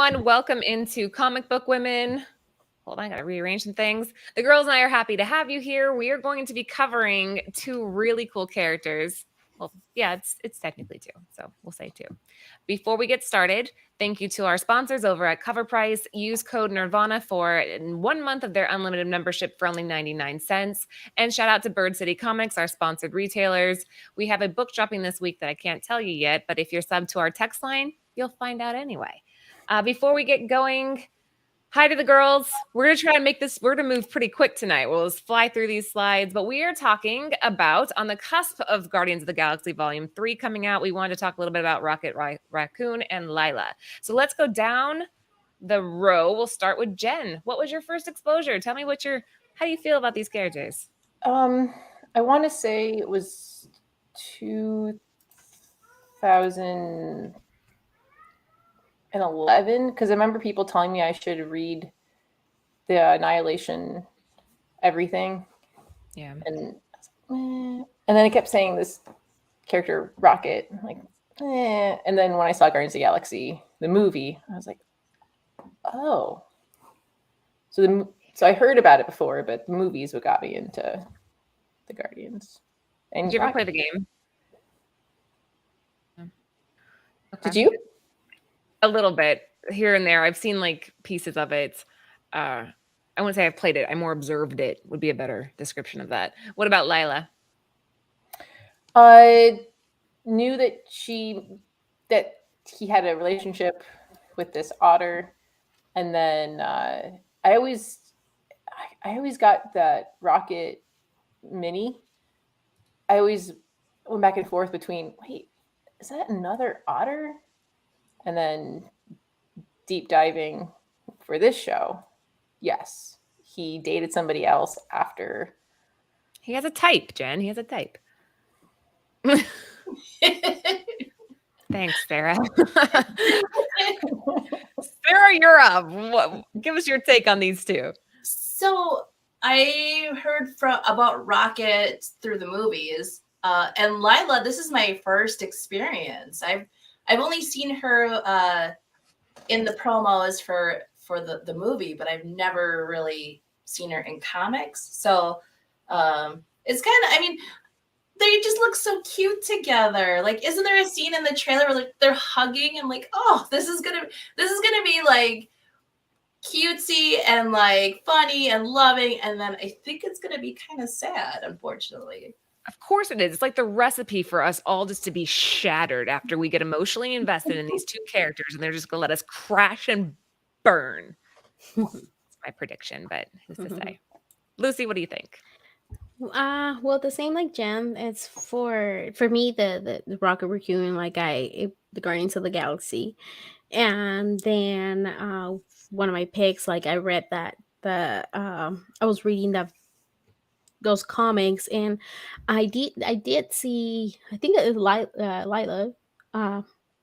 everyone. Welcome into Comic Book Women. Hold on, I gotta rearrange some things. The girls and I are happy to have you here. We are going to be covering two really cool characters. Well, yeah, it's technically two, so we'll say two. Before we get started, thank you to our sponsors over at Cover Price. Use code Nirvana for 1 month of their unlimited membership for only 99 cents. And shout out to Bird City Comics, our sponsored retailers. We have a book dropping this week that I can't tell you yet, but if you're subbed to our text line, you'll find out anyway. Before we get going, hi to the girls. We're going to try to make this, we're going to move pretty quick tonight. We'll just fly through these slides, but we are talking about, on the cusp of Guardians of the Galaxy Volume 3 coming out, we wanted to talk a little bit about Raccoon, and Lylla. So let's go down the row. We'll start with Jen. What was your first exposure? Tell me how do you feel about these characters? I want to say it was 2011 because I remember people telling me I should read the Annihilation everything. Yeah. And then it kept saying this character Rocket, like, and then when I saw Guardians of the Galaxy, the movie, I was like, oh. So I heard about it before, but the movies what got me into the Guardians. And did you ever play the game? Okay. Did you? A little bit here and there. I've seen like pieces of it. I wouldn't say I've played it. I more observed it would be a better description of that. What about Lylla? I knew that he had a relationship with this otter, and then I always got that Rocket mini. I always went back and forth between, wait, is that another otter? And then deep diving for this show, yes, he dated somebody else after. He has a type, Jen. He has a type. Thanks, Sarah. Sarah, you're up. Give us your take on these two. So I heard about Rocket through the movies, and Lylla. This is my first experience. I've only seen her in the promos for the movie, but I've never really seen her in comics. So it's kind of, I mean, they just look so cute together. Like, isn't there a scene in the trailer where like they're hugging and like, oh, this is gonna be like cutesy and like funny and loving, and then I think it's gonna be kind of sad, unfortunately. Of course it is. It's like the recipe for us all just to be shattered after we get emotionally invested in these two characters, and they're just gonna let us crash and burn. It's my prediction, but who's to say? Lucy, what do you think? Well, the same like Jen. It's for me the Rocket Raccoon, like the Guardians of the Galaxy, and then one of my picks, like I read that I was reading those comics, and I did see, I think it was Lylla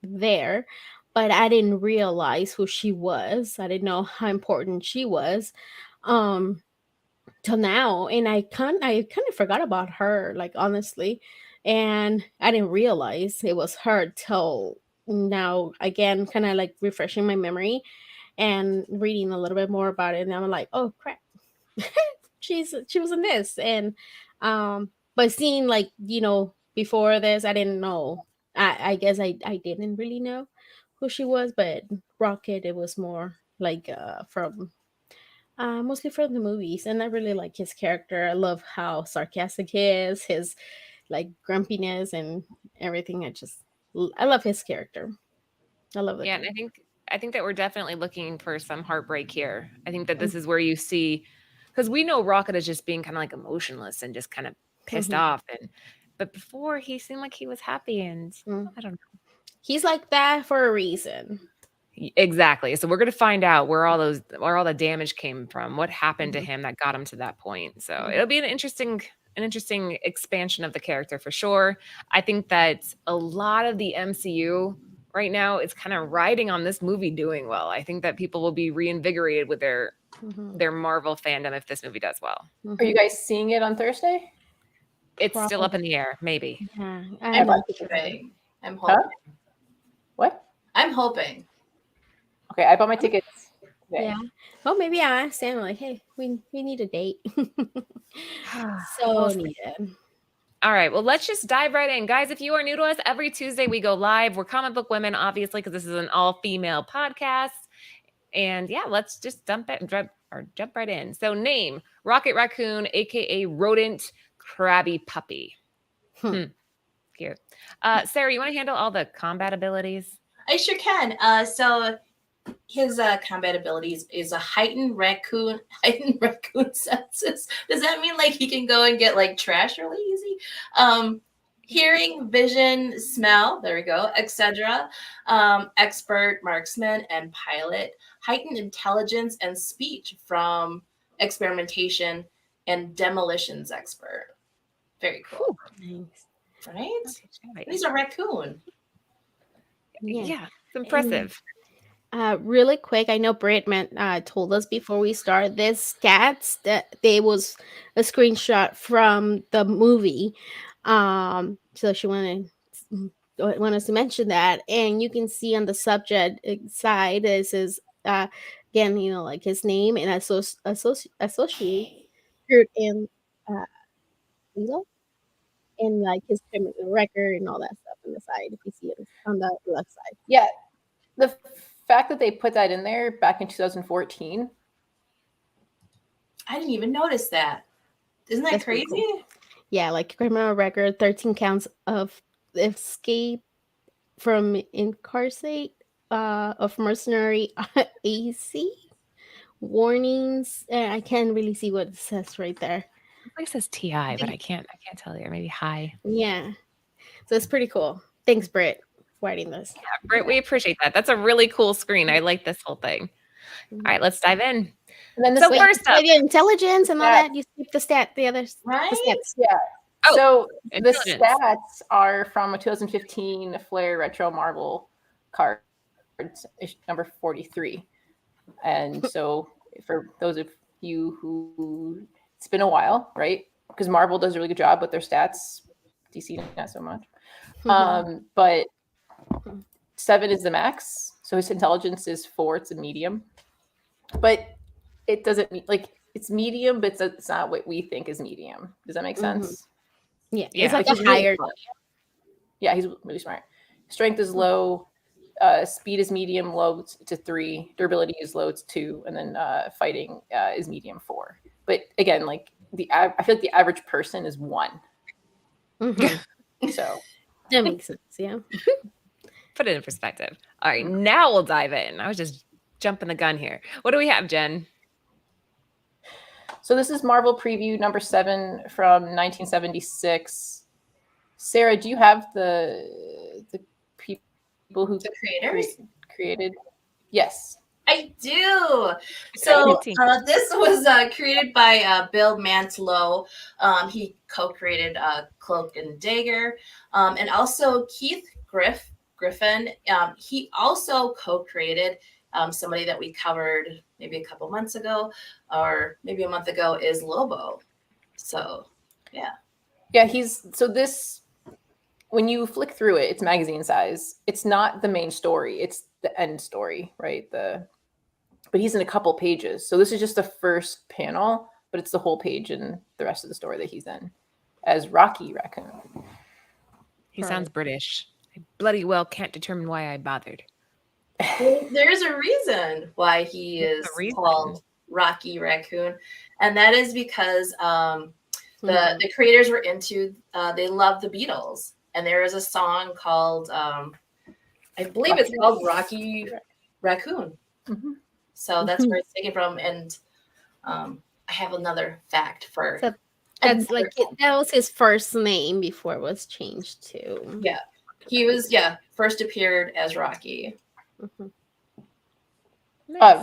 there, but I didn't realize who she was. I didn't know how important she was till now, and I kind of forgot about her, like, honestly, and I didn't realize it was her till now. Again, kind of like refreshing my memory and reading a little bit more about it, and I'm like, oh crap. she was in this, and but seeing, like, before this, I didn't know. I guess I didn't really know who she was, but Rocket, it was more like from mostly from the movies, and I really like his character. I love how sarcastic he is, his like grumpiness and everything. I love his character. I love that. Yeah, and I think that we're definitely looking for some heartbreak here. I think that this is where you see, because we know Rocket is just being kind of like emotionless and just kind of pissed off, but before he seemed like he was happy, and I don't know. He's like that for a reason. Exactly. So we're going to find out where all the damage came from, what happened to him that got him to that point. So it'll be an interesting expansion of the character for sure. I think that a lot of the MCU right now is kind of riding on this movie doing well. I think that people will be reinvigorated with their Marvel fandom if this movie does well. Are you guys seeing it on Thursday? It's still up in the air, maybe. Yeah, I'm hoping. Huh? What? I'm hoping. Okay, I bought my tickets today. Yeah. Well, maybe I'll ask Sam, like, hey, we need a date. So Well, needed. all right, well, let's just dive right in. Guys, if you are new to us, every Tuesday we go live. We're comic book women, obviously, because this is an all-female podcast. And yeah, let's just jump right in. So name, Rocket Raccoon, aka Rodent Krabby Puppy. Cute. Sarah, you want to handle all the combat abilities? I sure can. So his combat abilities is a heightened raccoon senses. Does that mean like he can go and get like trash really easy? Hearing, vision, smell, there we go, etc. Expert marksman and pilot. Heightened intelligence and speech from experimentation and demolitions expert. Very cool. Nice. Right? Okay, He's a raccoon. yeah, it's impressive. Really quick, I know Britt told us before we started this stats that there was a screenshot from the movie. So she wanted us to mention that, and you can see on the subject side it says again, like his name and associate and Lilo, and like his criminal record and all that stuff on the side. If you see it on the left side. Yeah, the fact that they put that in there back in 2014. I didn't even notice that. Isn't that That's pretty crazy? cool. Yeah, like criminal record, 13 counts of escape from incarcerate, of mercenary AC warnings. I can't really see what it says right there. It says TI, but I can't tell you. Maybe high. Yeah, so it's pretty cool. Thanks, Britt, for writing this. Yeah, Britt, we appreciate that. That's a really cool screen. I like this whole thing. All right, let's dive in. And then So first up, the intelligence and all that. You skip the others, Right? the stats. Yeah. Oh, So the intelligence. stats are from a 2015 Flair Retro Marvel card, number 43. And so for those of you who, it's been a while, right? Because Marvel does a really good job with their stats. DC not so much. But 7 is the max. So his intelligence is 4. It's a medium. But it doesn't mean like it's medium, but it's not what we think is medium. Does that make sense? Yeah, Yeah. it's like He's a really higher. smart. Yeah, he's really smart. Strength is low. Speed is medium, low to 3. Durability is low to 2, and then fighting is medium 4. But again, like I feel like the average person is 1. So That makes sense. Yeah. Put it in perspective. All right, now we'll dive in. I was just jumping the gun here. What do we have, Jen? So this is Marvel Preview number 7 from 1976. Sarah, do you have the people who The creators? created? Yes. I do. So 17. this was created by Bill Mantlo. He co-created Cloak and Dagger, and also Keith Griffin. He also co-created somebody that we covered maybe a couple months ago, or maybe a month ago, is Lobo. So Yeah, this, when you flick through it, it's magazine size. It's not the main story. It's the end story, right? But he's in a couple pages. So this is just the first panel, but it's the whole page and the rest of the story that he's in as Rocky Raccoon. He sounds British. I bloody well can't determine why I bothered. there's a reason why he There's is a reason. called Rocky Raccoon, and that is because the creators were into they love the Beatles, and there is a song called I believe it's called Rocky Raccoon. Mm-hmm. So that's where it's taken from. And I have another fact for So that's like that was his first name before it was changed to. Yeah, he was first appeared as Rocky.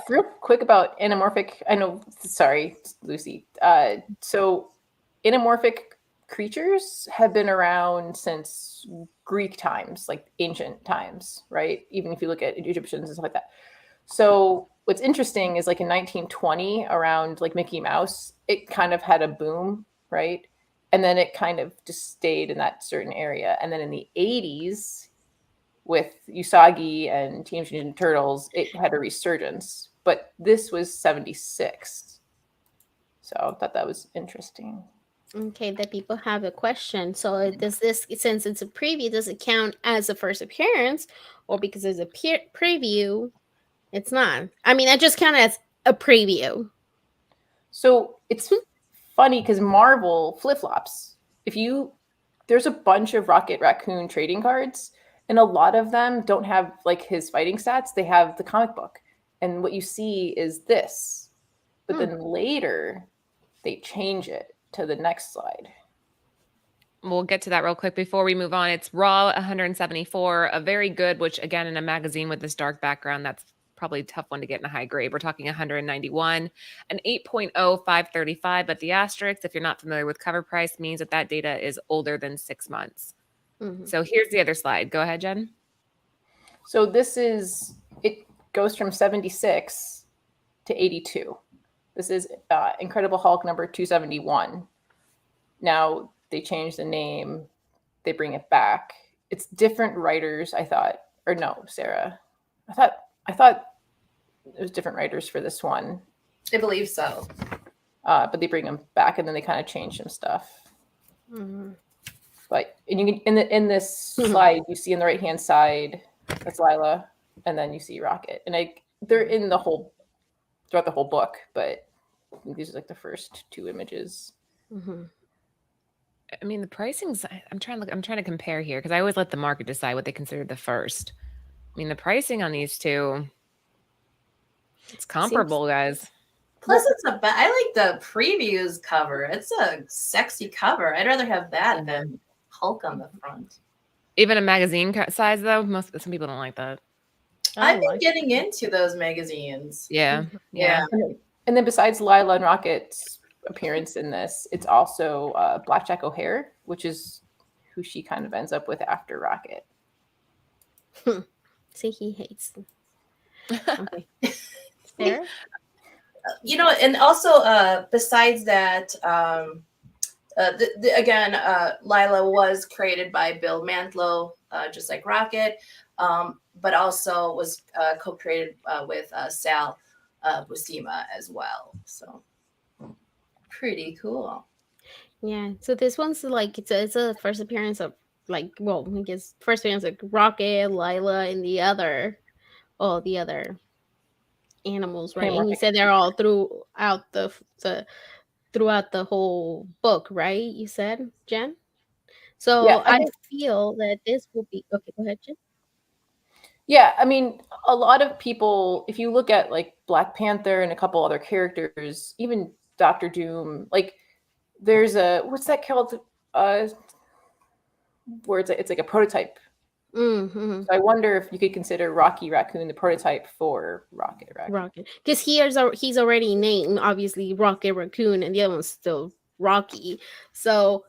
Real quick about anamorphic. I know, sorry, Lucy. So anamorphic creatures have been around since Greek times, like ancient times, right? Even if you look at Egyptians and stuff like that. So what's interesting is like in 1920, around like Mickey Mouse, it kind of had a boom, right? And then it kind of just stayed in that certain area. And then in the 80s, with Usagi and Teenage Mutant Ninja Turtles, it had a resurgence. But this was 76. So I thought that was interesting. Okay, that people have a question. So does this, since it's a preview, does it count as a first appearance, or because it's a preview, it's not? I mean, I just count it as a preview. So it's funny because Marvel flip-flops. There's a bunch of Rocket Raccoon trading cards, and a lot of them don't have like his fighting stats. They have the comic book. And what you see is this. But then later they change it to the next slide. We'll get to that real quick before we move on. It's Raw 174, a very good, which again, in a magazine with this dark background, that's probably a tough one to get in a high grade. We're talking 191, an 8.0, 535. But the asterisk, if you're not familiar with cover price, means that data is older than 6 months. So here's the other slide. Go ahead, Jen. So it goes from 76 to 82. This is Incredible Hulk number 271. Now they changed the name. They bring it back. It's different writers, I thought. Or no, Sarah. I thought it was different writers for this one. I believe so. But they bring them back, and then they kind of change some stuff. But and you can in this slide, you see on the right hand side, that's Lila, and then you see Rocket, and they're in throughout the whole book, but I think these are like the first 2 images. I mean, the pricing's. I'm trying to compare here because I always let the market decide what they consider the first. I mean, the pricing on these two, it's comparable, guys. Plus, I like the previews cover. It's a sexy cover. I'd rather have that than Hulk on the front. Even a magazine size, though, some people don't like that. I've been getting into those magazines. Yeah. And then besides Lila and Rocket's appearance in this, it's also Blackjack O'Hare, which is who she kind of ends up with after Rocket. See, he hates them. Okay. Sarah? And also besides that, again, Lila was created by Bill Mantlo, just like Rocket, but also was co-created with Sal Buscema as well. So pretty cool. Yeah. So this one's like it's a first appearance of I guess first appearance of Rocket, Lila, and the other animals, right? And you said they're all throughout the whole book, right? You said, Jen. So yeah, I feel that this will be okay. Go ahead, Jen. Yeah, I mean, a lot of people, if you look at like Black Panther and a couple other characters, even Doctor Doom, like there's what's that called? Where it's like a prototype. So I wonder if you could consider Rocky Raccoon the prototype for Rocket Raccoon. Rocket, because he's already named obviously Rocket Raccoon, and the other one's still Rocky. So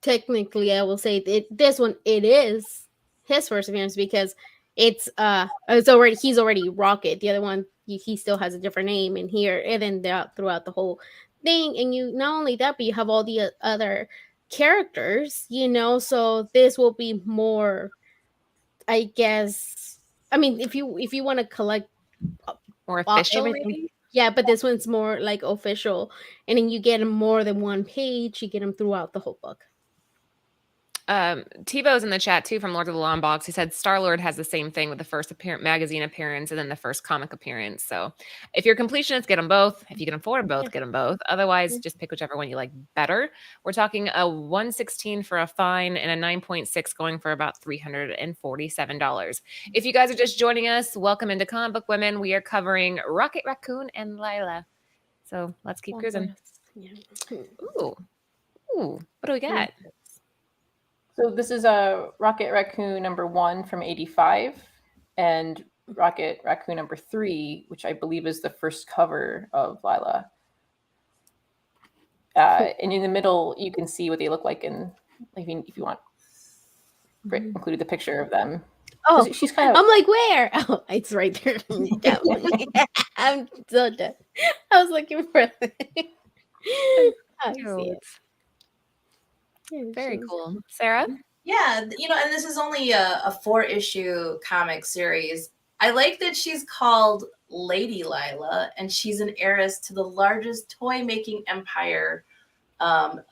technically, I will say this one it is his first appearance because he's already Rocket. The other one he still has a different name in here, and then throughout the whole thing, and you not only that, but you have all the other characters, so this will be more, I guess. I mean, if you want to collect more official, maybe? Yeah, but this one's more like official, and then you get them more than one page. You get them throughout the whole book. TiVo's in the chat too from Lord of the Long Box. He said Star-Lord has the same thing with the first magazine appearance and then the first comic appearance. So if you're completionist, get them both. If you can afford both, get them both. Otherwise, just pick whichever one you like better. We're talking a 116 for a fine and a 9.6 going for about $347. If you guys are just joining us, welcome into Comic Book Women. We are covering Rocket Raccoon and Lila. So let's keep cruising. Ooh, what do we got? So this is a Rocket Raccoon number 1 from 85 and Rocket Raccoon number 3, which I believe is the first cover of Lila. And in the middle, you can see what they look like if you want, include the picture of them. Oh, she's kind of. I'm like, where? Oh, it's right there. I'm so done. I was looking for it. Very cool. Sarah? Yeah, and this is only a 4-issue comic series. I like that she's called Lady Lila, and she's an heiress to the largest toy-making empire,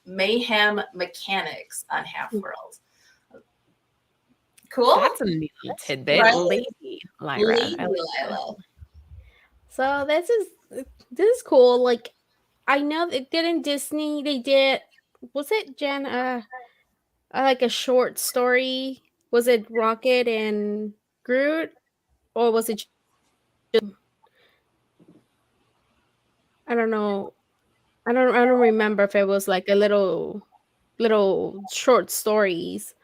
Mayhem Mechanics on Half-World. Cool? That's a neat little tidbit. Right? Lady Lyra. Lady I like that. Lila. So this is cool. Like, I know it didn't Disney. They did. Was it Jen? Like a short story. Was it Rocket and Groot, or was it? I don't know. I don't remember if it was like a little short stories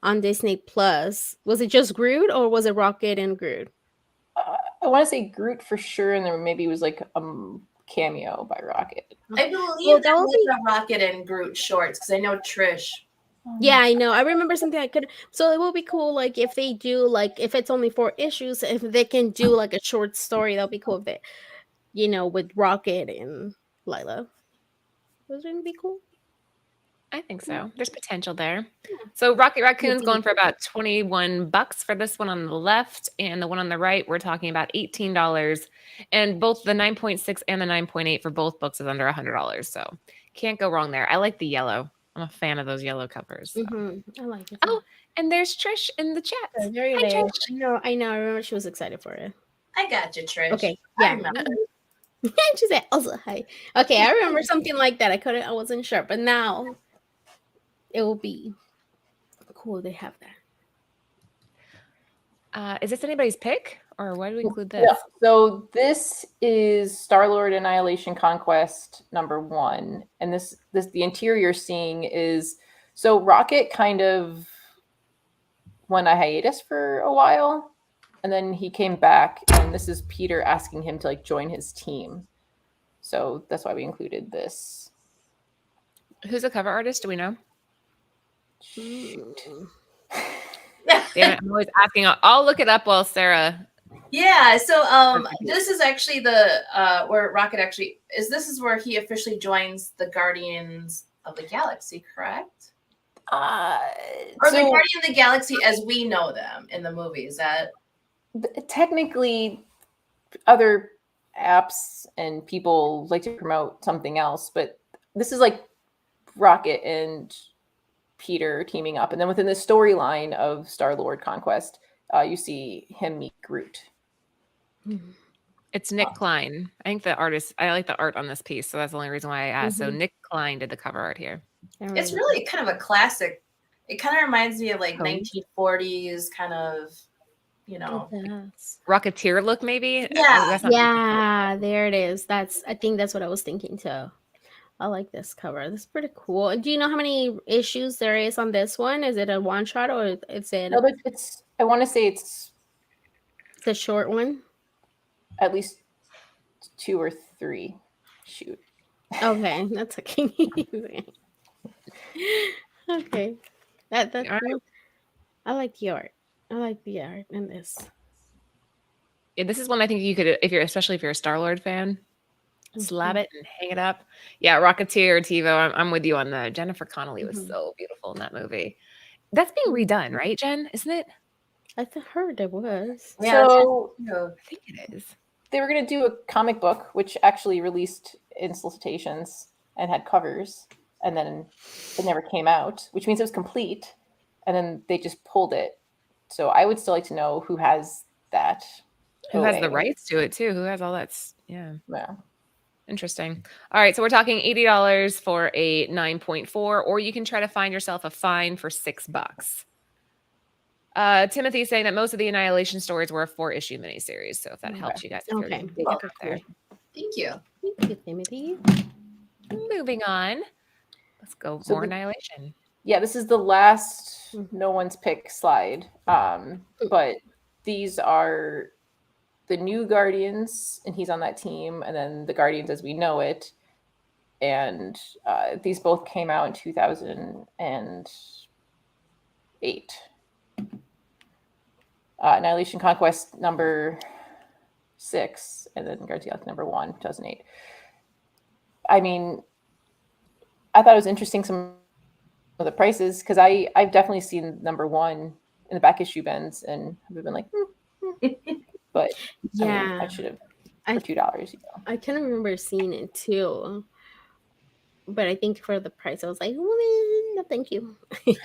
on Disney Plus. Was it just Groot, or was it Rocket and Groot? I want to say Groot for sure, and there maybe was like a cameo by Rocket. I believe Well, that that would was be- the Rocket and Groot shorts because I know Trish. Yeah, I know. I remember something I could. So it will be cool, like if they do, like if it's only 4 issues, if they can do like a short story, that'll be cool. If it, with Rocket and Lila, those would be cool. I think so. There's potential there. So Rocket Raccoon's going for about $21 for this one on the left, and the one on the right, we're talking about $18. And both the 9.6 and the 9.8 for both books is under $100. So can't go wrong there. I like the yellow. I'm a fan of those yellow covers. So. I like it. Oh, and there's Trish in the chat. They're very Hi, late. Trish. I know. I remember she was excited for it. I got you, Trish. Okay, I yeah. remember. She said also hi. Okay, I remember something like that. I wasn't sure, but now it will be cool. They have that. Is this anybody's pick, or why do we include this? Yeah. So this is Star-Lord Annihilation Conquest #1, and this the interior seeing is so Rocket kind of went on a hiatus for a while, and then he came back, and this is Peter asking him to like join his team. So that's why we included this. Who's the cover artist? Do we know? Shoot. Damn it, I'm always asking. I'll look it up while Sarah. Yeah, so this is actually the where Rocket actually is. This is where he officially joins the Guardians of the Galaxy, correct? Or the Guardian of the Galaxy as we know them in the movie. Is that technically other apps and people like to promote something else, but this is like Rocket and Peter teaming up, and then within the storyline of Star-Lord Conquest, you see him meet Groot. It's Nick Klein. I think the artist. I like the art on this piece, so that's the only reason why I asked. So Nick Klein did the cover art here. it's really kind of a classic. It kind of reminds me of like 1940s kind of, Rocketeer look, maybe. Yeah. Yeah, there it is. I think that's what I was thinking too. I like this cover. This is pretty cool. Do you know how many issues there is on this one? Is it a one shot or is it No, but it's. I want to say it's a short one? at least 2 or 3. Shoot. Okay, that's okay. Okay, that's All right. cool. I like the art. I like the art in this. Yeah, this is one I think you could, especially if you're a Star-Lord fan, slab it and hang it up. Yeah, Rocketeer, TiVo. I'm with you on that. Jennifer Connelly was so beautiful in that movie. That's being redone, right, Jen? Isn't it? I heard it was. Yeah, So I think it is. they were going to do a comic book, which actually released in solicitations and had covers, and then it never came out, which means it was complete, and then they just pulled it. So I would still like to know who has that. Who has the OA. rights to it too? Who has all that? Yeah. Yeah. Interesting. All right, so we're talking $80 for a 9.4, or you can try to find yourself a fine for $6. Timothy's saying that most of the Annihilation stories were a 4-issue miniseries, so if that helps you guys, if you're Okay. digging up there. Thank you. Thank you, Timothy. Moving on, let's go So more the- Annihilation. Yeah, this is the last no one's pick slide. But these are the new Guardians, and he's on that team, and then the Guardians as we know it. And these both came out in 2008. Annihilation Conquest #6, and then Guardians of the Galaxy #1, 2008. I mean, I thought it was interesting. Some the prices because I've definitely seen #1 in the back issue bins and have been like, but I mean, Yeah, I should have I- for $2. You know. I kind of remember seeing it too, but I think for the price, I was like, well, no, thank you. Do you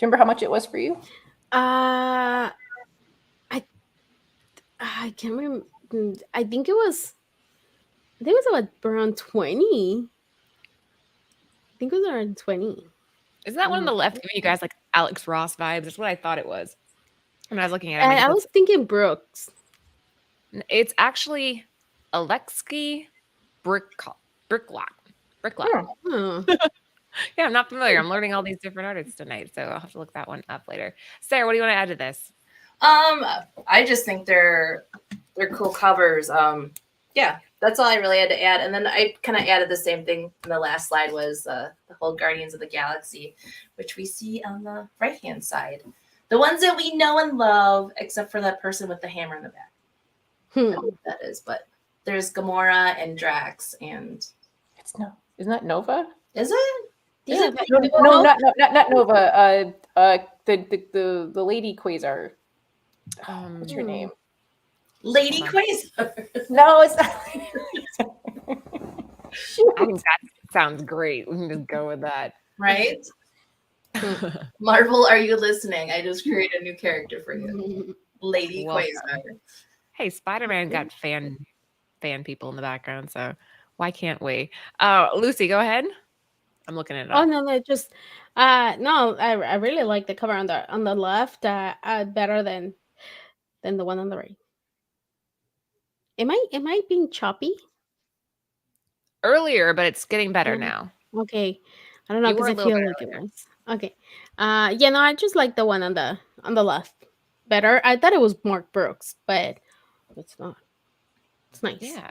remember how much it was for you? I can't remember. I think it was about around 20. I think it was around 20. Isn't that one on the left giving you guys like Alex Ross vibes? That's what I thought it was when I was looking at it. And I was thinking Brooks. It's actually Alexei Bricklock. Oh. Yeah, I'm not familiar. I'm learning all these different artists tonight, so I'll have to look that one up later. Sarah, what do you want to add to this? I just think they're cool covers. Yeah, that's all I really had to add. And then I kind of added the same thing in the last slide was the whole Guardians of the Galaxy, which we see on the right-hand side. The ones that we know and love, except for that person with the hammer in the back. I don't know what that is, but there's Gamora and Drax, and Isn't that Nova? is it? Is Yeah, it? No, not Nova. The lady Quasar. What's her name? Lady Quasar. No, it's not. I think that sounds great. We can just go with that. Right? Marvel, are you listening? I just created a new character for you. Lady Welcome. Quasar. Hey, Spider-Man got fan people in the background, so why can't we? Lucy, go ahead. I'm looking at it Oh up. no, just no. I really like the cover on the left better than the one on the right. Am I being choppy? Earlier, but it's getting better now. Okay, I don't know You were because a I little feel bit like it was okay. Yeah, no, I just like the one on the left better. I thought it was Mark Brooks, but it's not. It's nice. Yeah.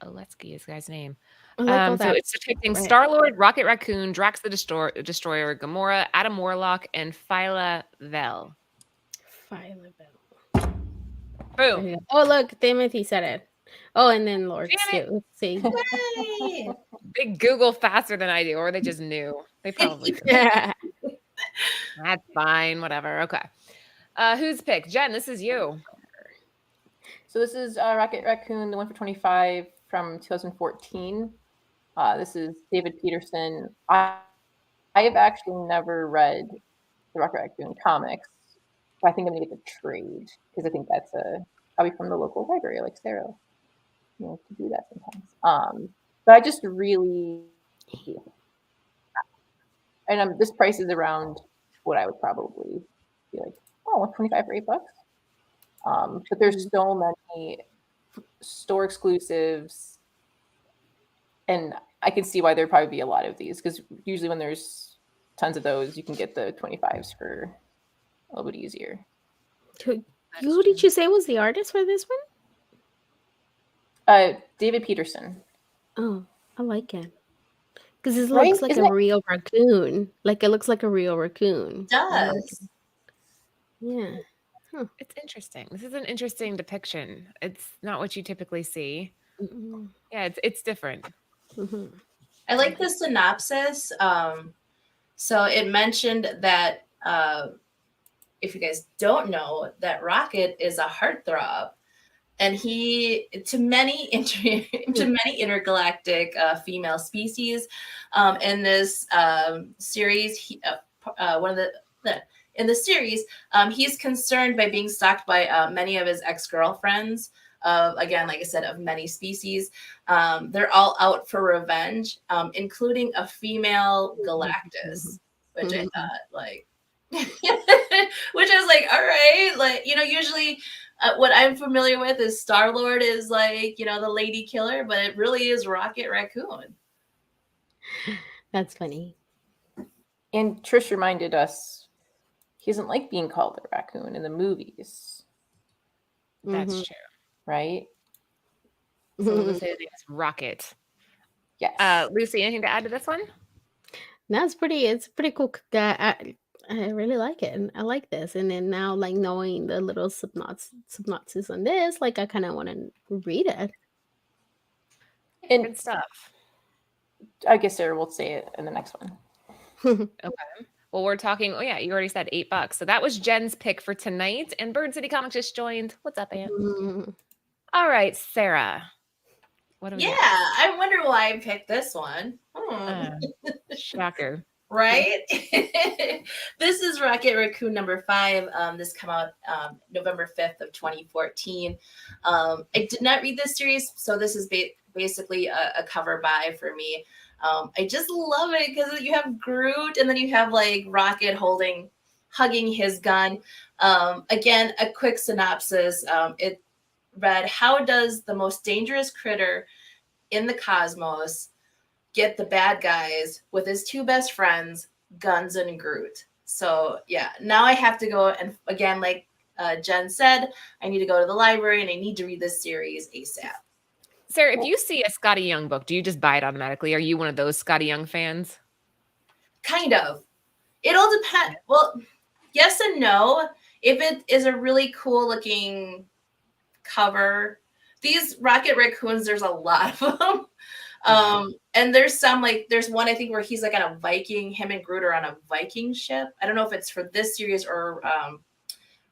Aletsky is the guy's name. I like all So that. it's depicting Right. Star-Lord, Rocket Raccoon, Drax the Destroyer, Gamora, Adam Warlock, and Phyla Vel. Boom. Oh, look, Timothy said it. Oh, and then Lord Damn too. Let's see. Yay! They Google faster than I do, or they just knew. They probably knew. Yeah. That's fine. Whatever. Okay. Who's pick? Jen, this is you. So this is Rocket Raccoon, the one for 25 from 2014. This is David Peterson. I have actually never read the Rocket Raccoon comics, so I think I'm gonna get the trade because I think that's probably from the local library, like Sarah. You know, to do that sometimes. But I just really, and this price is around what I would probably be like, oh, $125 for $8. But there's so many store exclusives, and I can see why there'd probably be a lot of these because usually when there's tons of those, you can get the 25s for a little bit easier. Who did you say was the artist for this one? David Peterson. Oh, I like it because it Right? looks like Isn't a it- real raccoon. Like it looks like a real raccoon. It I like does. it. Yeah. It's interesting. This is an interesting depiction. It's not what you typically see. Mhm. Yeah, it's different. Mhm. I like the synopsis. So it mentioned that if you guys don't know, that Rocket is a heartthrob, and he to many intergalactic female species. In this series, in the series, he's concerned by being stalked by many of his ex-girlfriends. Again, like I said, of many species. They're all out for revenge, including a female Galactus, which I thought, like, which I was like, all right, like, you know, usually what I'm familiar with is Star-Lord is like, you know, the lady killer, but it really is Rocket Raccoon. That's funny. And Trish reminded us he doesn't like being called a raccoon in the movies, That's Mhm. true. right? So we'll just say his name is Rocket. Yes. Lucy, anything to add to this one? No, it's pretty cool. I really like it, and I like this. And then now, like knowing the little synopsis on this, like I kind of want to read it. And Good stuff. I guess Sarah will say it in the next one. Well, we're talking. Oh yeah, you already said $8. So that was Jen's pick for tonight. And Bird City Comics just joined. What's up, Aunt? Mm. All right, Sarah. What do we Yeah, got? I wonder why I picked this one. Shocker. Right? This is Rocket Raccoon number 5. This came out November 5th of 2014. I did not read this series, so this is basically a cover buy for me. I just love it because you have Groot and then you have like Rocket hugging his gun. Again, a quick synopsis. It read, how does the most dangerous critter in the cosmos get the bad guys with his 2 best friends, Guns and Groot? So yeah, now I have to go, and again, like Jen said, I need to go to the library and I need to read this series ASAP. Sarah, if you see a Scotty Young book, do you just buy it automatically? Are you one of those Scotty Young fans? Kind of. It all depends. Well, yes and no. If it is a really cool looking cover, these Rocket Raccoons, there's a lot of them. And there's some, like, there's one I think where he's like on a Viking, him and Groot are on a Viking ship. I don't know if it's for this series or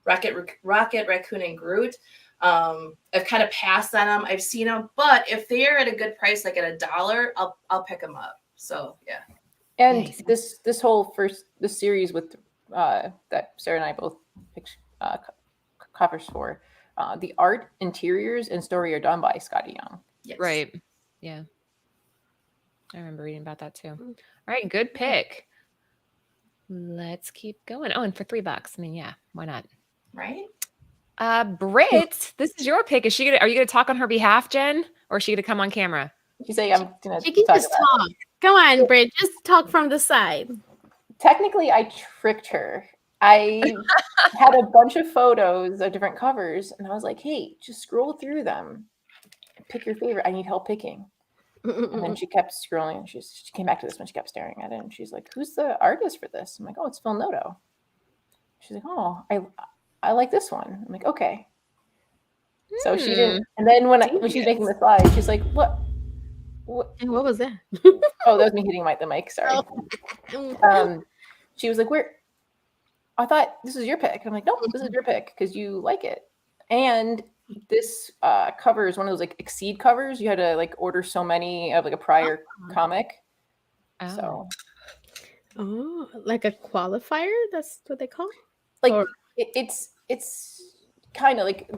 Rocket Raccoon and Groot. I've kind of passed on them. I've seen them, but if they're at a good price, like at $1, I'll pick them up. So yeah. And Nice. this whole this series with that Sarah and I both picked covers for, the art, interiors, and story are done by Scotty Young. Yes. Right. Yeah. I remember reading about that too. All right, good pick. Let's keep going. Oh, and for $3. I mean, yeah, why not? Right? Britt, this is your pick. Are you gonna talk on her behalf, Jen? Or is she gonna come on camera? She's like, I'm gonna She can talk just about talk. Come on, Britt. Just talk from the side. Technically, I tricked her. I had a bunch of photos of different covers, and I was like, hey, just scroll through them. Pick your favorite. I need help picking. And then she kept scrolling, and she came back to this one. She kept staring at it, and she's like, who's the artist for this? I'm like, oh, it's Phil Noto. She's like, oh, I like this one. I'm like, okay. So she didn't. And then when she's making the slide, she's like, what? And what was that? Oh, that was me hitting the mic. Sorry. She was like, where? I thought this was your pick. I'm like, no, this is your pick because you like it. And this cover is one of those like Exceed covers. You had to like order so many of like a prior comic. So, like a qualifier? That's what they call it? like Or- it's kind of like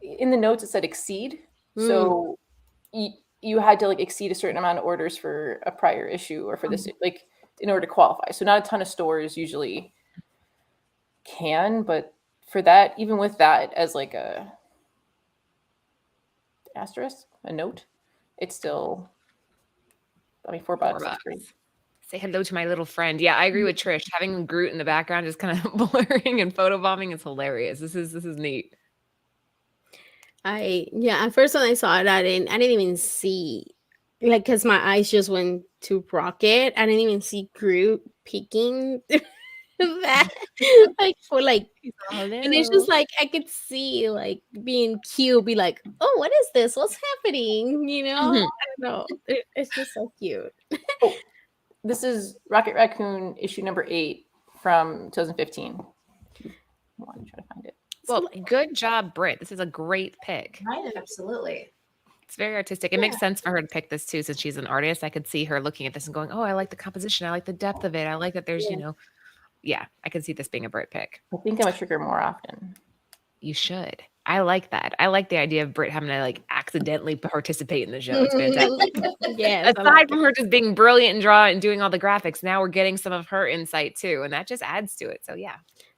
in the notes it said Exceed. So you had to like exceed a certain amount of orders for a prior issue or for this like in order to qualify. So not a ton of stores usually can, but for that, even with that as like a asterisk, a note, it's still, I mean, $4 is great. Say hello to my little friend. Yeah, I agree with Trish. Having Groot in the background just kind of blurring and photobombing is hilarious. This is neat. At first when I saw it, I didn't even see, like, because my eyes just went to Rocket. I didn't even see Groot peeking that, like, for like, and it's just like I could see like being cute, be like, oh, what is this? What's happening? You know, I don't know. It's just so cute. Oh, this is Rocket Raccoon issue number 8 from 2015. I want to try to find it. Well, good job, Britt. This is a great pick. Right, absolutely. It's very artistic. It makes sense for her to pick this too, since she's an artist. I could see her looking at this and going, oh, I like the composition. I like the depth of it. I like that there's, I could see this being a Brit pick. I think I'm a trigger more often. You should. I like that. I like the idea of Brit having to like accidentally participate in the show. It's fantastic. Yeah. Aside from her just being brilliant and draw and doing all the graphics, now we're getting some of her insight too, and that just adds to it. So yeah.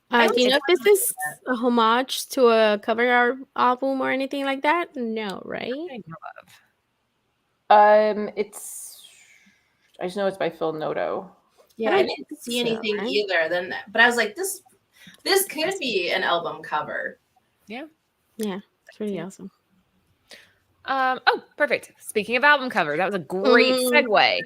Do you know if this is a homage to a cover art album or anything like that? No, right? I know of. I just know it's by Phil Noto. Yeah, I didn't see anything right? either. But I was like, this could be an album cover. Yeah. Yeah, it's really awesome. Oh, perfect. Speaking of album covers, that was a great segue.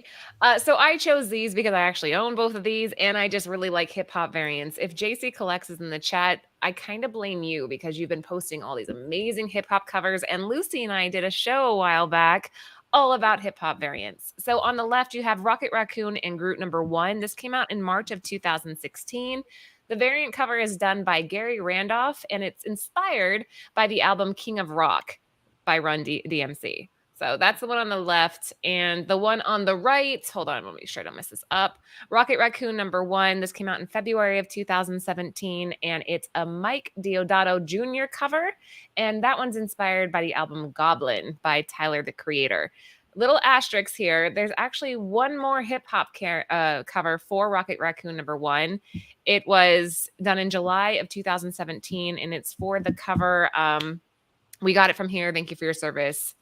So I chose these because I actually own both of these, and I just really like hip hop variants. If JC Collects is in the chat, I kind of blame you because you've been posting all these amazing hip hop covers, and Lucy and I did a show a while back all about hip hop variants. So on the left, you have Rocket Raccoon and Groot #1. This came out in March of 2016. The variant cover is done by Gary Randolph, and it's inspired by the album King of Rock by Run DMC. So that's the one on the left. And the one on the right, hold on, let me make sure I don't mess this up. Rocket Raccoon #1. This came out in February of 2017, and it's a Mike Deodato Jr. cover. And that one's inspired by the album Goblin by Tyler, the Creator. Little asterisks here. There's actually one more hip hop cover for Rocket Raccoon #1. It was done in July of 2017, and it's for the cover. We Got It From Here. Thank you for your service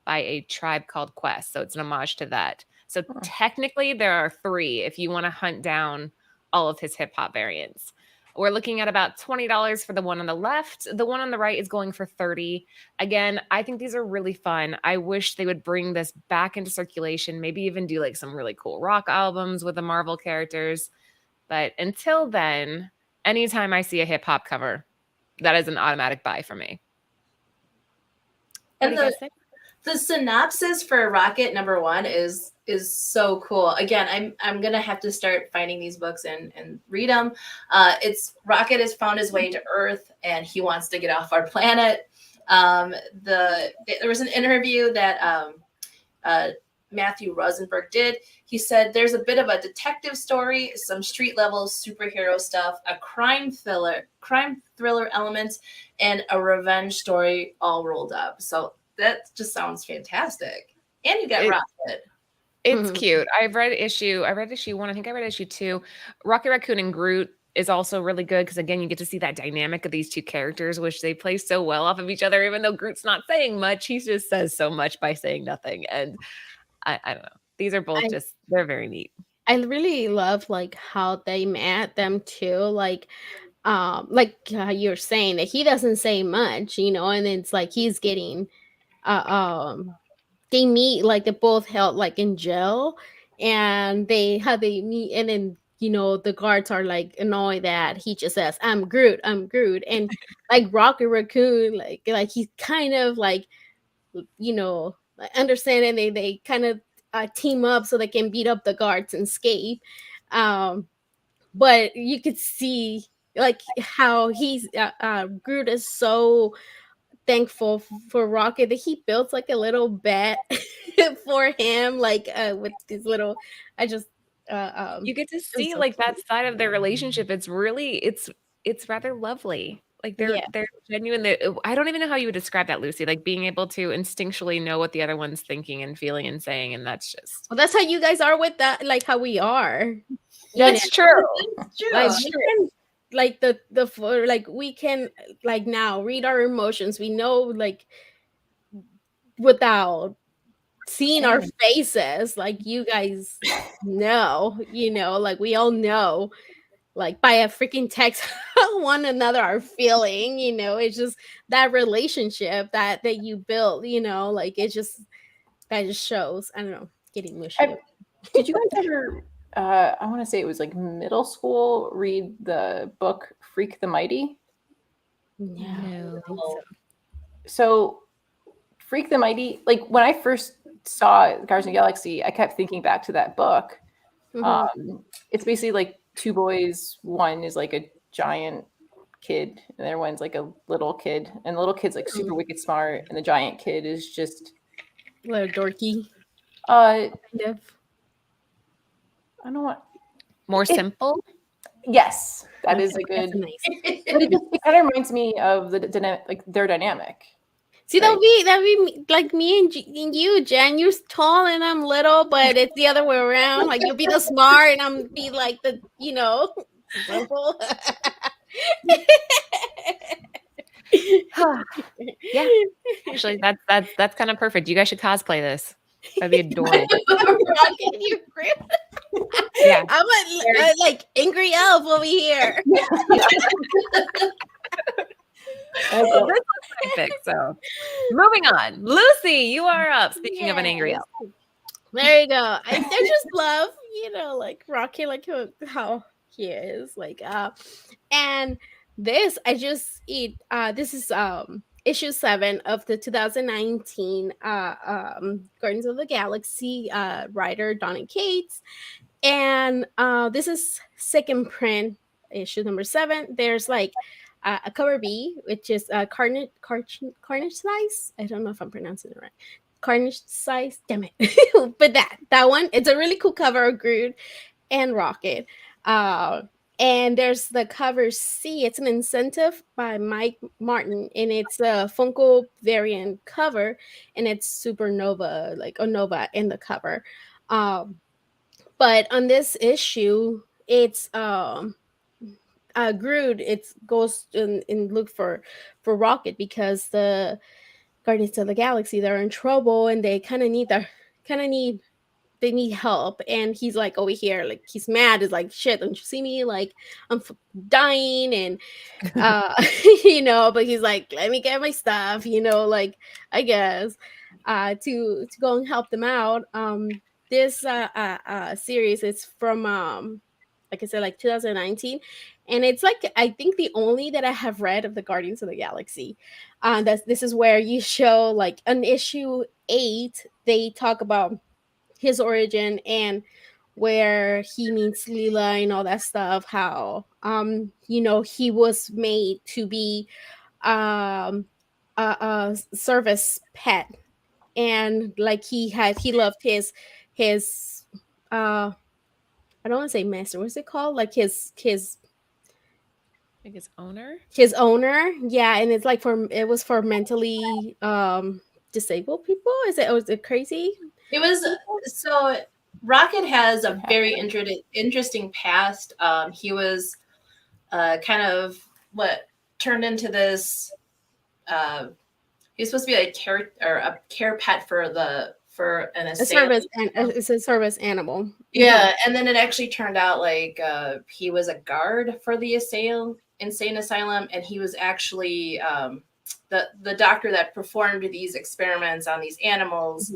by a tribe called Quest. So it's an homage to that. So technically there are 3 if you want to hunt down all of his hip hop variants. We're looking at about $20 for the one on the left. The one on the right is going for $30. Again, I think these are really fun. I wish they would bring this back into circulation, maybe even do like some really cool rock albums with the Marvel characters. But until then, anytime I see a hip hop cover, that is an automatic buy for me. And the synopsis for Rocket #1 is so cool. Again, I'm gonna have to start finding these books and read them. It's Rocket has found his way to Earth and he wants to get off our planet. There was an interview that Matthew Rosenberg did. He said there's a bit of a detective story, some street level superhero stuff, a crime thriller element, and a revenge story all rolled up. So that just sounds fantastic. And you got Rocket. It's cute. I read issue 1. I think I read issue 2. Rocket Raccoon and Groot is also really good because, again, you get to see that dynamic of these two characters, which they play so well off of each other. Even though Groot's not saying much, he just says so much by saying nothing. And I don't know. These are both they're very neat. I really love like how they met them too. Like you're saying that he doesn't say much, and it's like he's getting they meet, like they both held like in jail, and they meet, and then the guards are like annoyed that he just says I'm Groot, and like Rocket Raccoon, like he's kind of like understand, and they kind of team up so they can beat up the guards and escape. But you could see like how he's Groot is so thankful for Rocket that he built like a little bed for him, like with these little. You get to see like that side of their relationship. It's really it's rather lovely. Like they're genuine. I don't even know how you would describe that, Lucy. Like being able to instinctually know what the other one's thinking and feeling and saying, and that's just. Well, that's how you guys are with that. Like how we are. That's true. That's true. Like like we can like now read our emotions. We know like without seeing our faces. Like you guys know, like we all know. Like by a freaking text how one another are feeling, it's just that relationship that you built, like it just that just shows. I don't know, getting mushy. Did you guys ever I want to say it was like middle school read the book Freak the Mighty? No. So Freak the Mighty, like when I first saw Guardians of the Galaxy, I kept thinking back to that book. It's basically like 2 boys. One is like a giant kid, and the other one's like a little kid. And the little kid's like super wicked smart, and the giant kid is just a little dorky. Kind of. I don't want more simple. Yes, that is a good. Nice. But it kind of reminds me of their dynamic. See, that'd be like me and you, Jen. You're tall and I'm little, but it's the other way around. Like you'll be the smart and I'm be like the, simple. Yeah, actually, that's kind of perfect. You guys should cosplay this. That'd be adorable. Yeah, I'm a like angry elf over here. Well, this was perfect. So, moving on, Lucy, you are up. Speaking of an angry elf, there you go. I just love, like Rocky, like how he is, like, and this I just eat. This is issue 7 of the 2019 Guardians of the Galaxy writer Donny Cates. And this is second print, issue number 7. There's like a cover B, which is Carnage Size. I don't know if I'm pronouncing it right. Carnage Size, damn it. But that one, it's a really cool cover of Groot and Rocket. And there's the cover C. It's an incentive by Mike Martin, and it's a Funko variant cover, and it's Supernova, like a Nova in the cover. But on this issue, it's Groot. It goes and look for Rocket because the Guardians of the Galaxy, they're in trouble and they kind of need help. And he's like over here, like he's mad. Is like, shit, don't you see me? Like I'm dying, and but he's like, let me get my stuff, like I guess to go and help them out. This series is from like I said, like 2019, and it's like I think the only that I have read of the Guardians of the Galaxy. This is where you show like on issue 8, they talk about his origin and where he meets Lylla and all that stuff. How he was made to be a service pet, and like he loved his I don't want to say master. What's it called? Like his Like his owner. Yeah, and it's like it was for mentally disabled people. Was it crazy? It was so. Rocket has a very interesting past. He was kind of what turned into this. He's supposed to be a care pet for an assailant. It's a service animal. Yeah, and then it actually turned out like he was a guard for the insane asylum, and he was actually the doctor that performed these experiments on these animals.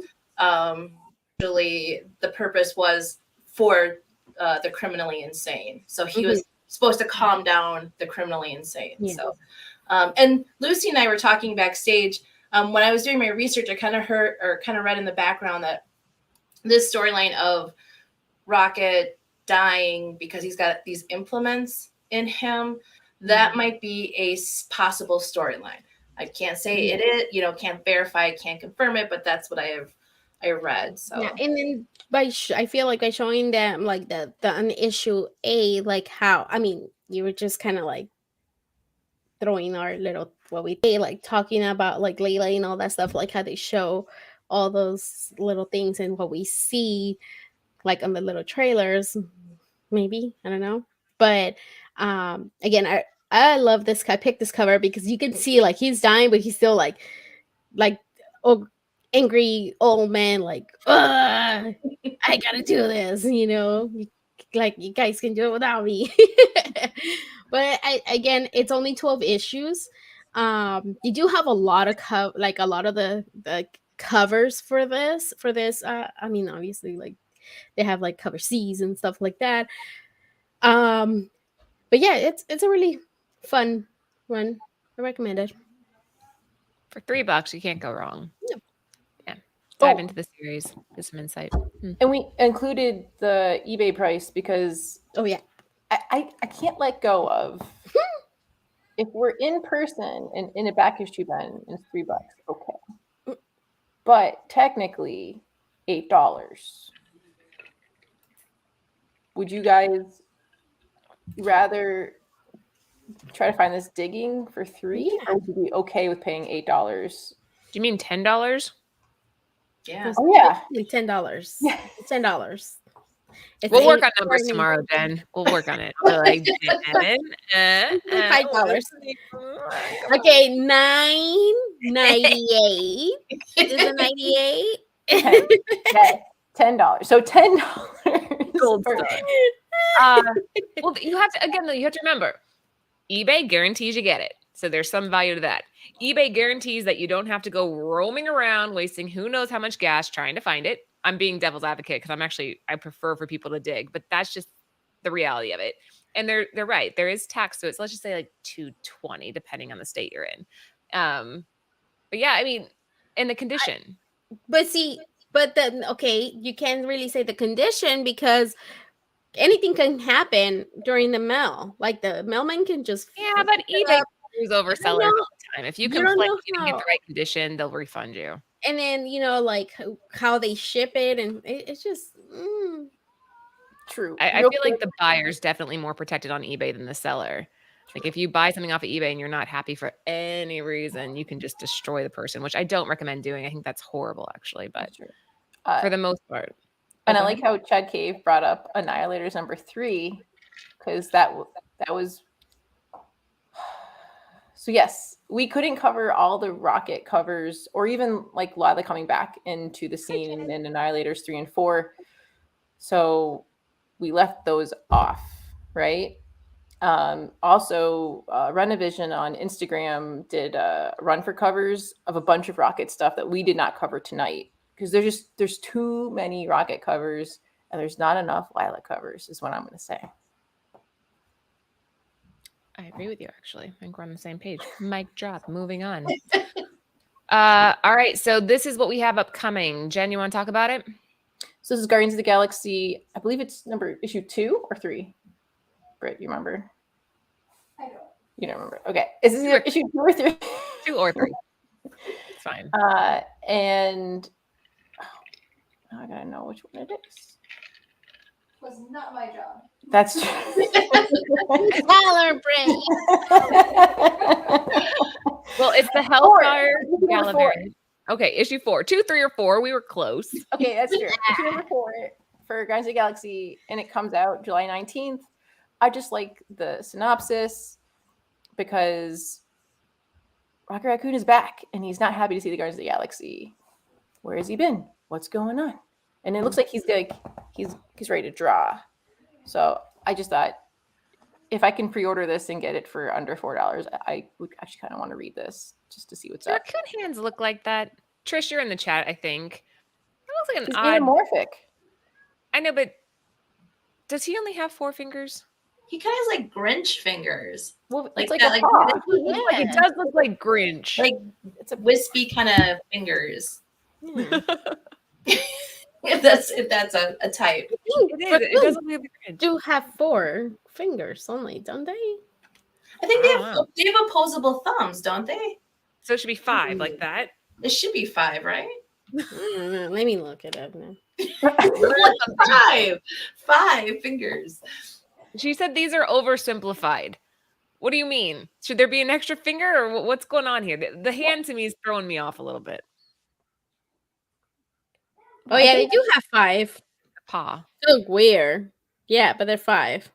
Actually, the purpose was for the criminally insane. So he was supposed to calm down the criminally insane. Yeah. So, and Lucy and I were talking backstage. When I was doing my research, I kind of read in the background that this storyline of Rocket dying because he's got these implements in him, that might be a possible storyline. I can't say it is, can't verify, can't confirm it, but that's what I read. So yeah, and then I feel like by showing them like the on issue A, like how you were just kind of like throwing our little like talking about like Layla and all that stuff, like how they show all those little things and what we see like on the little trailers, maybe, I don't know. But again, I love this. I picked this cover because you can see like he's dying, but he's still like angry old man, like I gotta do this, like you guys can do it without me. But again, it's only 12 issues. You do have a lot of the covers for this. Obviously, like they have like cover C's and stuff like that. But yeah, it's a really fun one. I recommend it. For $3, you can't go wrong. Yep. Yeah. Dive into the series. Get some insight. And we included the eBay price because I can't let go of if we're in person and in a back issue bin, it's $3. Okay. But technically $8. Would you guys rather try to find this digging for $3, or would you be okay with paying $8? Do you mean $10? Yeah. Oh yeah. $10. Yeah. $10. We'll work on numbers tomorrow, Jen. We'll work on it. Like $5. Okay, $9.98. Is it 98? $10. So $10. Gold star. Well, you have to remember, eBay guarantees you get it. So there's some value to that. eBay guarantees that you don't have to go roaming around, wasting who knows how much gas trying to find it. I'm being devil's advocate because I prefer for people to dig, but that's just the reality of it. And they're right. There is tax to it. So let's just say like $220, depending on the state you're in. But yeah, I mean, in the condition. But see, but then okay, you can't really say the condition because anything can happen during the mail. Like the mailman can just Yeah, but eBay screws over You don't sellers know- all the time. If you you don't complain know you didn't get how- the right condition, they'll refund you. and then like how they ship it, and it's just True. I Real feel like quick, the buyer's definitely more protected on eBay than the seller. Like if you buy something off of eBay and you're not happy for any reason, you can just destroy the person, which I don't recommend doing. I think that's horrible, actually. But True. for the most part, And I go like ahead. how Chad Cave brought up Annihilators number 3 because that was. So yes, we couldn't cover all the Rocket covers, or even like Lila coming back into the scene in Annihilators 3 and 4. So we left those off, right? Also, Renovision on Instagram did a run for covers of a bunch of Rocket stuff that we did not cover tonight because there's too many Rocket covers and there's not enough Lila covers, is what I'm going to say. I agree with you, actually. I think we're on the same page. Mic drop. Moving on. All right. So this is what we have upcoming. Jen, you want to talk about it? So this is Guardians of the Galaxy. I believe it's issue 2 or 3. Britt, you remember? I don't. You don't remember. Okay. Is this either issue 2 or 3? 2 or 3. It's fine. And now I gotta know which one it is. Was not my job. That's true. Tyler Bray. Well, it's the Hellfire Gallivarian. Okay, issue 4. 2, 3, or 4. We were close. Okay, that's true. Issue number 4 for Guardians of the Galaxy, and it comes out July 19th. I just like the synopsis because Rocket Raccoon is back, and he's not happy to see the Guardians of the Galaxy. Where has he been? What's going on? And it looks like he's ready to draw. So I just thought, if I can pre-order this and get it for under $4, I would actually kind of want to read this just to see what's Do up. raccoon hands look like that? Trish, you're in the chat, I think. It looks like an He's odd. anamorphic. I know, but does he only have 4 fingers? He kind of has like Grinch fingers. Well, Like it's like that, a like- paw. Like, it does look like Grinch. Like It's a wispy kind of fingers. Hmm. If that's a type. It is. It does look like Grinch. Do have 4 fingers only, don't they? I think I they don't have know. opposable thumbs, don't they? So it should be 5 like that. It should be 5, right? Let me look it up now. 5 fingers. She said these are oversimplified. What do you mean? Should there be an extra finger or what's going on here? The hand to me is throwing me off a little bit. Oh yeah, they do have 5. Paw. They look weird. Yeah, but they're 5.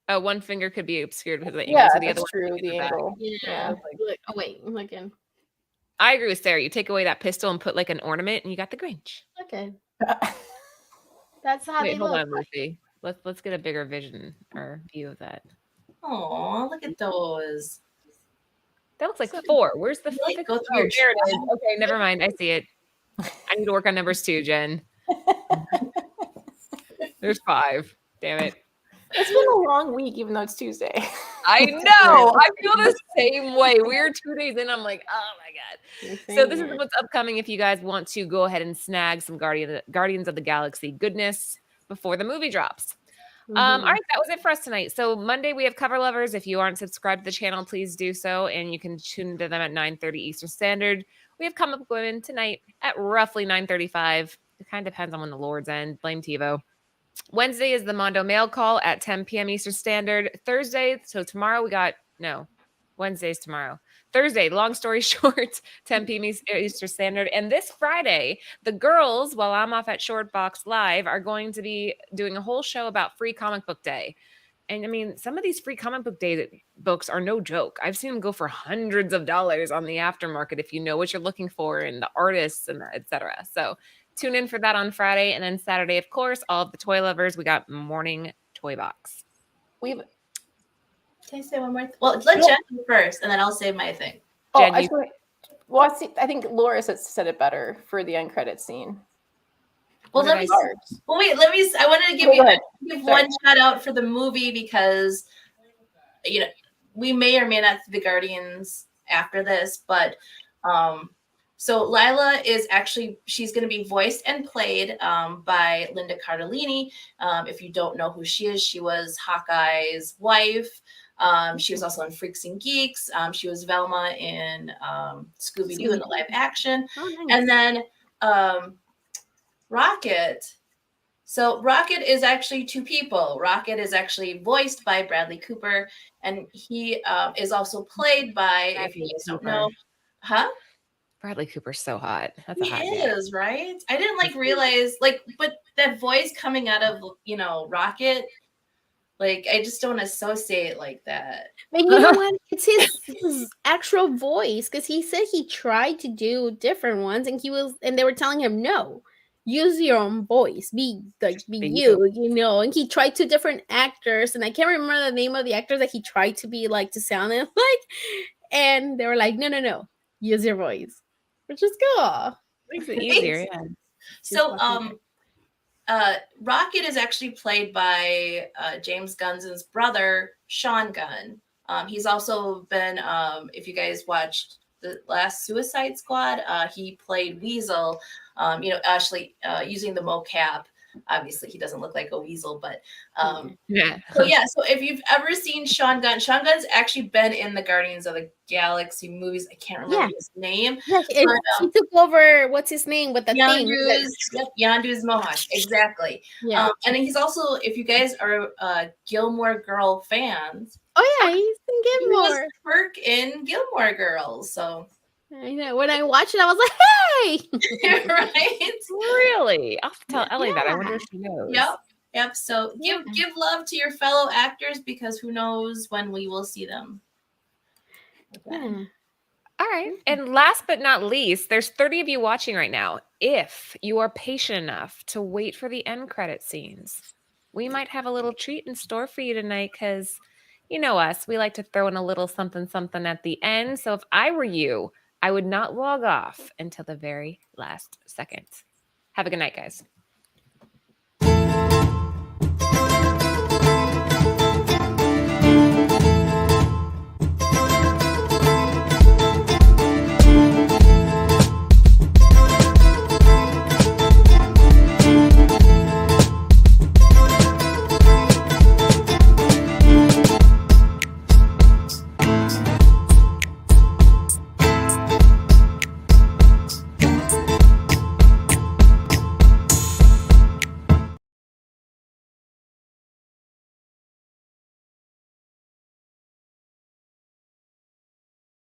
Oh, one finger could be obscured because of the angle. Yeah, so the other that's one true. could be The in back. angle. Yeah. Yeah. Look, oh wait, I'm looking. I agree with Sarah. You take away that pistol and put like an ornament, and you got the Grinch. Okay, that's how Wait, they hold look. on, Lucy. Let's get a bigger vision or view of that. Oh, look at those. That looks like 4. Where's the Really? fifth? Go through Oh, your there it is. Okay, never mind. I see it. I need to work on numbers too, Jen. There's 5. Damn it. It's been a long week, even though it's Tuesday. I know. I feel the same way. We're 2 days in. I'm like, oh my God. So this is what's upcoming if you guys want to go ahead and snag some Guardians of the Galaxy goodness before the movie drops. All right, that was it for us tonight. So Monday we have Cover Lovers. If you aren't subscribed to the channel, please do so, and you can tune into them at 9:30 Eastern Standard. We have Comic Book Women tonight at roughly 9:35. It kind of depends on when the Lord's end. Blame TiVo. Wednesday is the Mondo Mail Call at 10 p.m. Eastern Standard. Thursday, so tomorrow Wednesday's tomorrow. Thursday, long story short, 10 p.m. Eastern Standard. And this Friday, the girls, while I'm off at Short Box Live, are going to be doing a whole show about Free Comic Book Day. And I mean, some of these Free Comic Book Day books are no joke. I've seen them go for hundreds of dollars on the aftermarket if you know what you're looking for and the artists and etc. So tune in for that on Friday. And then Saturday, of course, all of the toy lovers, we got Morning Toy Box. We've. Can I say one more? Well, let Jen go first, and then I'll say my thing. Jen, I think Laura said it better for the end credit scene. Well, What let me. did Well, wait. I wanted to give Okay, you go ahead. give Sorry. one shout out for the movie because, we may or may not see the Guardians after this, but So Lila is actually, she's going to be voiced and played by Linda Cardellini. If you don't know who she is, she was Hawkeye's wife. She was also in Freaks and Geeks. She was Velma in Scooby-Doo in the live action. Oh, nice. And then Rocket. So Rocket is actually two people. Rocket is actually voiced by Bradley Cooper, and he is also played by, if you guys don't know, Bradley Cooper's so hot. That's he a hot is, right? I didn't realize, but that voice coming out of, Rocket, I just don't associate like that. And you know what? It's his actual voice, because he said he tried to do different ones, and they were telling him no, use your own voice, be you, And he tried 2 different actors, and I can't remember the name of the actors that he tried to be like to sound like, and they were like, no, use your voice, which is cool. Makes it easier, yeah. So, Rocket is actually played by James Gunn's brother, Sean Gunn. He's also been, if you guys watched the last Suicide Squad, he played Weasel, actually using the mocap. Obviously, he doesn't look like a weasel, but yeah. So if you've ever seen Sean Gunn's actually been in the Guardians of the Galaxy movies. I can't remember his name. Yeah, he took over, what's his name, with the Yondu's Mohawk, exactly. Yeah. And he's also, if you guys are Gilmore Girl fans. Oh yeah, he's in Gilmore. He was Kirk in Gilmore Girls, so. I know. When I watched it, I was like, "Hey!" Right? Really? I'll have to tell Ellie that. I wonder if she knows. Yep. So give love to your fellow actors, because who knows when we will see them. Yeah. All right. And last but not least, there's 30 of you watching right now. If you are patient enough to wait for the end credit scenes, we might have a little treat in store for you tonight, because you know us, we like to throw in a little something at the end. So if I were you, I would not log off until the very last second. Have a good night, guys.